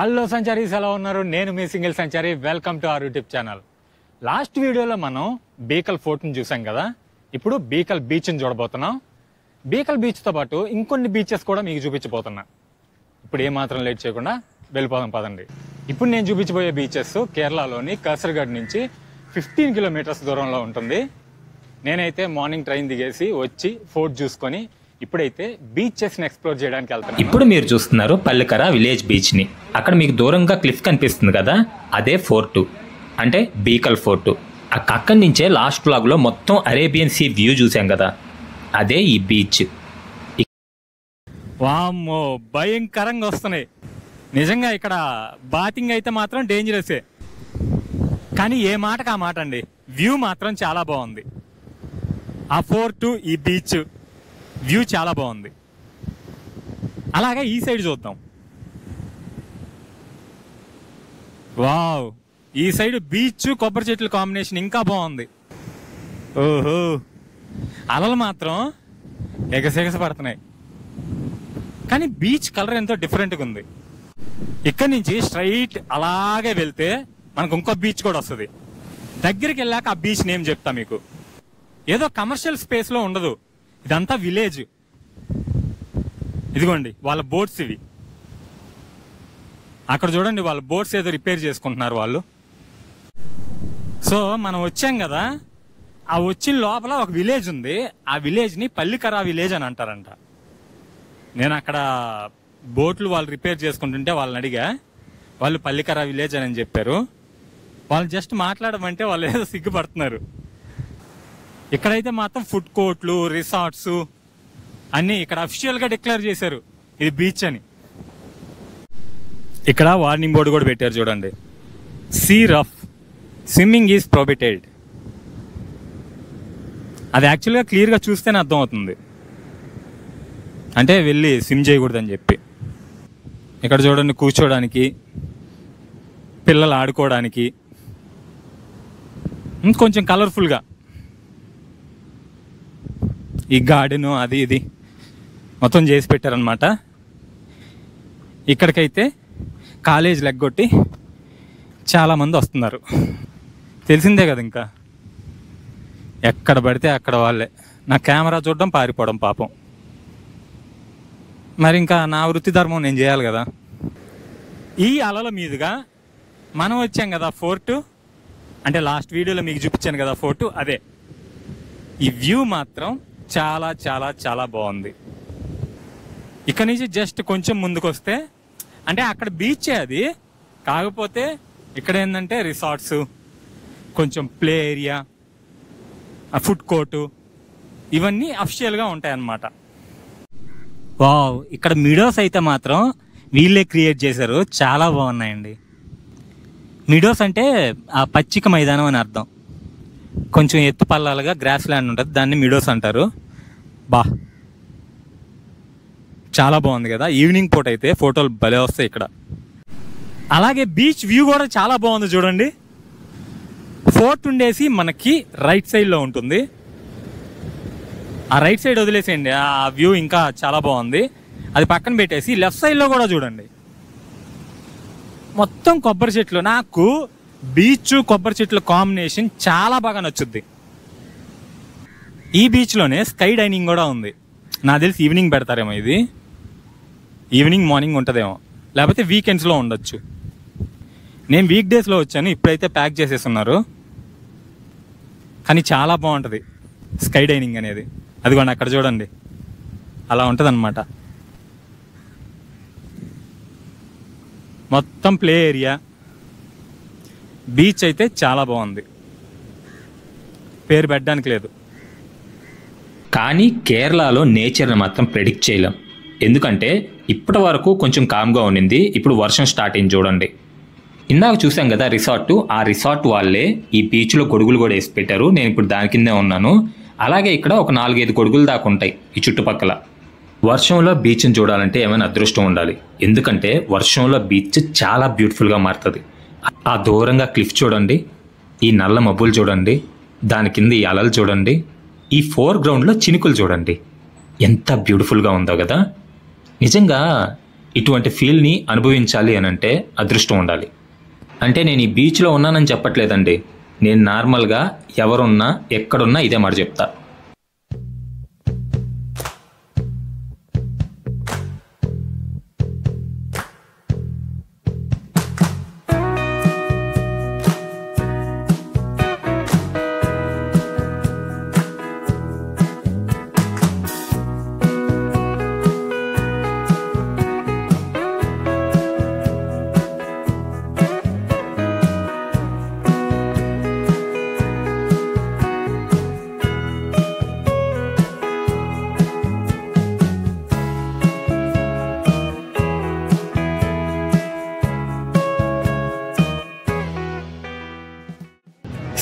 Hello సంచారీస్, ఎలా ఉన్నారు? నేను మీ సింగిల్ సంచారి. Welcome to our YouTube channel. Last వీడియోలో మనం బీకల్ ఫోర్ట్ని చూసాం కదా. ఇప్పుడు బీకల్ బీచ్ని చూడబోతున్నాం. బీకల్ బీచ్తో పాటు ఇంకొన్ని బీచెస్ కూడా మీకు చూపించబోతున్నా. ఇప్పుడు ఏమాత్రం లేట్ చేయకుండా వెళ్ళిపోదాం పదండి. ఇప్పుడు నేను చూపించబోయే బీచెస్ కేరళలోని కాసర్గోడ్ నుంచి 15 కిలోమీటర్స్ దూరంలో ఉంటుంది. నేనైతే మార్నింగ్ ట్రైన్ దిగేసి వచ్చి ఫోర్ట్ చూసుకొని ఇప్పుడైతే బీచెస్ని ఎక్స్ప్లోర్ చేయడానికి వెళ్తాను. ఇప్పుడు మీరు చూస్తున్నారు పల్లికర విలేజ్ బీచ్ని. అక్కడ మీకు దూరంగా క్లిఫ్ కనిపిస్తుంది కదా, అదే ఫోర్టు, అంటే బీకల్ ఫోర్టు. అక్కడి నుంచే లాస్ట్ బ్లాగ్లో మొత్తం అరేబియన్ సీ వ్యూ చూసాం కదా, అదే ఈ బీచ్. వామ్మో, భయంకరంగా వస్తున్నాయి నిజంగా. ఇక్కడ బాతింగ్ అయితే మాత్రం డేంజరసే, కానీ ఏ మాటకు ఆ మాట అండి. వ్యూ మాత్రం చాలా బాగుంది. ఆ ఫోర్టు, ఈ బీచ్ వ్యూ చాలా బాగుంది. అలాగే ఈ సైడ్ చూద్దాం. వావ్, ఈ సైడ్ బీచ్ కొబ్బరి చెట్ల కాంబినేషన్ ఇంకా బాగుంది. ఓహో, అలలు మాత్రం ఎగసెగస పడుతున్నాయి, కానీ బీచ్ కలర్ ఎంతో డిఫరెంట్గా ఉంది. ఇక్కడి నుంచి స్ట్రైట్ అలాగే వెళ్తే మనకు ఇంకో బీచ్ కూడా వస్తుంది. దగ్గరికి వెళ్ళాక ఆ బీచ్ నేమ్ చెప్తా మీకు. ఏదో కమర్షియల్ స్పేస్లో ఉండదు, ఇదంతా విలేజ్. ఇదిగోండి వాళ్ళ బోట్స్ ఇవి. అక్కడ చూడండి, వాళ్ళ బోట్స్ ఏదో రిపేర్ చేసుకుంటున్నారు వాళ్ళు. సో మనం వచ్చాం కదా, ఆ వచ్చిన లోపల ఒక విలేజ్ ఉంది. ఆ విలేజ్ని పల్లికర విలేజ్ అని అంటారంట. నేను అక్కడ బోట్లు వాళ్ళు రిపేర్ చేసుకుంటుంటే వాళ్ళని అడిగా, వాళ్ళు పల్లికర విలేజ్ అని చెప్పారు. వాళ్ళు జస్ట్ మాట్లాడమంటే వాళ్ళు ఏదో సిగ్గుపడుతున్నారు. ఇక్కడైతే మాత్రం ఫుడ్ కోర్ట్లు, రిసార్ట్స్ అన్నీ ఇక్కడ అఫీషియల్గా డిక్లేర్ చేశారు ఇది బీచ్ అని. ఇక్కడ వార్నింగ్ బోర్డు కూడా పెట్టారు చూడండి, sea rough, swimming is prohibited. అది యాక్చువల్గా క్లియర్గా చూస్తేనే అర్థం అవుతుంది, అంటే వెళ్ళి స్విమ్ చేయకూడదని చెప్పి. ఇక్కడ చూడండి, కూర్చోడానికి, పిల్లలు ఆడుకోవడానికి కొంచెం కలర్ఫుల్గా ఈ గార్డెను అది ఇది మొత్తం చేసి పెట్టారనమాట. ఇక్కడికైతే కాలేజ్ లెగ్గొట్టి చాలామంది వస్తున్నారు. తెలిసిందే కదా, ఇంకా ఎక్కడ పడితే అక్కడ వాళ్ళే నా కెమెరా చూడడం, పారిపోవడం పాపం. మరి ఇంకా నా వృత్తి ధర్మం నేను చేయాలి కదా. ఈ అలల మీదుగా మనం వచ్చాం కదా ఫోర్టు, అంటే లాస్ట్ వీడియోలో మీకు చూపించాను కదా ఫోర్టు, అదే. ఈ వ్యూ మాత్రం చాలా చాలా చాలా బాగుంది. ఇక్కడ నుంచి జస్ట్ కొంచెం ముందుకు వస్తే, అంటే అక్కడ బీచే అది, కాకపోతే ఇక్కడ ఏంటంటే రిసార్ట్స్, కొంచెం ప్లే ఏరియా, ఫుడ్ కోర్టు, ఇవన్నీ అఫీషియల్గా ఉంటాయన్నమాట. వావ్, ఇక్కడ మిడోస్ అయితే మాత్రం వీళ్ళే క్రియేట్ చేశారు, చాలా బాగున్నాయండి. మిడోస్ అంటే ఆ పచ్చిక మైదానం అని అర్థం. కొంచెం ఎత్తు పల్లాలుగా గ్రాస్ ల్యాండ్ ఉంటుంది, దాన్ని మిడోస్ అంటారు. చాలా బాగుంది కదా. ఈవినింగ్ పూట అయితే ఫోటోలు భలే వస్తాయి ఇక్కడ. అలాగే బీచ్ వ్యూ కూడా చాలా బాగుంది చూడండి. ఫోర్ట్ ఉండేసి మనకి రైట్ సైడ్లో ఉంటుంది. ఆ రైట్ సైడ్ వదిలేసేయండి, ఆ వ్యూ ఇంకా చాలా బాగుంది. అది పక్కన పెట్టేసి లెఫ్ట్ సైడ్లో కూడా చూడండి, మొత్తం కొబ్బరి చెట్లు. నాకు బీచ్ కొబ్బరి చెట్ల కాంబినేషన్ చాలా బాగా నచ్చుద్ది. ఈ బీచ్లోనే స్కై డైనింగ్ కూడా ఉంది. నాకు తెలిసి ఈవినింగ్ పెడతారేమో, ఇది ఈవినింగ్ మార్నింగ్ ఉంటుందేమో, లేకపోతే వీకెండ్స్లో ఉండొచ్చు. నేను వీక్ డేస్లో వచ్చాను, ఇప్పుడైతే ప్యాక్ చేసేస్తున్నారు. కానీ చాలా బాగుంటుంది స్కై డైనింగ్ అనేది. అదిగోండి అక్కడ చూడండి, అలా ఉంటుంది అన్నమాట. మొత్తం ప్లే ఏరియా. బీచ్ అయితే చాలా బాగుంది, పేరు పెట్టడానికి లేదు. కానీ కేరళలో నేచర్ని మాత్రం ప్రెడిక్ట్ చేయలేం. ఎందుకంటే ఇప్పటి వరకు కొంచెం కామ్గా ఉండింది, ఇప్పుడు వర్షం స్టార్ట్ అయింది చూడండి. ఇందాక చూసాం కదా రిసార్టు, ఆ రిసార్ట్ వాళ్ళే ఈ బీచ్లో గొడుగులు కూడా వేసి పెట్టారు. నేను ఇప్పుడు దాని కిందే ఉన్నాను. అలాగే ఇక్కడ ఒక 4-5 గొడుగులు దాకా ఉంటాయి ఈ చుట్టుపక్కల. వర్షంలో బీచ్ని చూడాలంటే ఏమైనా అదృష్టం ఉండాలి, ఎందుకంటే వర్షంలో బీచ్ చాలా బ్యూటిఫుల్గా మారుతుంది. ఆ దూరంగా క్లిఫ్ చూడండి, ఈ నల్ల మబ్బులు చూడండి, దాని కింద ఈ అలలు చూడండి, ఈ ఫోర్ గ్రౌండ్లో చినుకులు చూడండి, ఎంత బ్యూటిఫుల్గా ఉందో కదా. నిజంగా ఇటువంటి ఫీల్ని అనుభవించాలి అని అంటే అదృష్టం ఉండాలి. అంటే నేను ఈ బీచ్లో ఉన్నానని చెప్పట్లేదండి, నేను నార్మల్గా ఎవరున్నా ఎక్కడున్నా ఇదే మాట చెప్తా.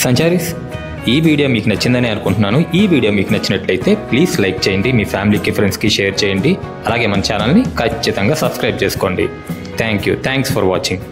సంచారీస్, ఈ వీడియో మీకు నచ్చిందని అనుకుంటున్నాను. ఈ వీడియో మీకు నచ్చినట్లయితే ప్లీజ్ లైక్ చేయండి, మీ ఫ్యామిలీకి ఫ్రెండ్స్కి షేర్ చేయండి, అలాగే మన ఛానల్ని ఖచ్చితంగా సబ్స్క్రైబ్ చేసుకోండి. Thanks for watching.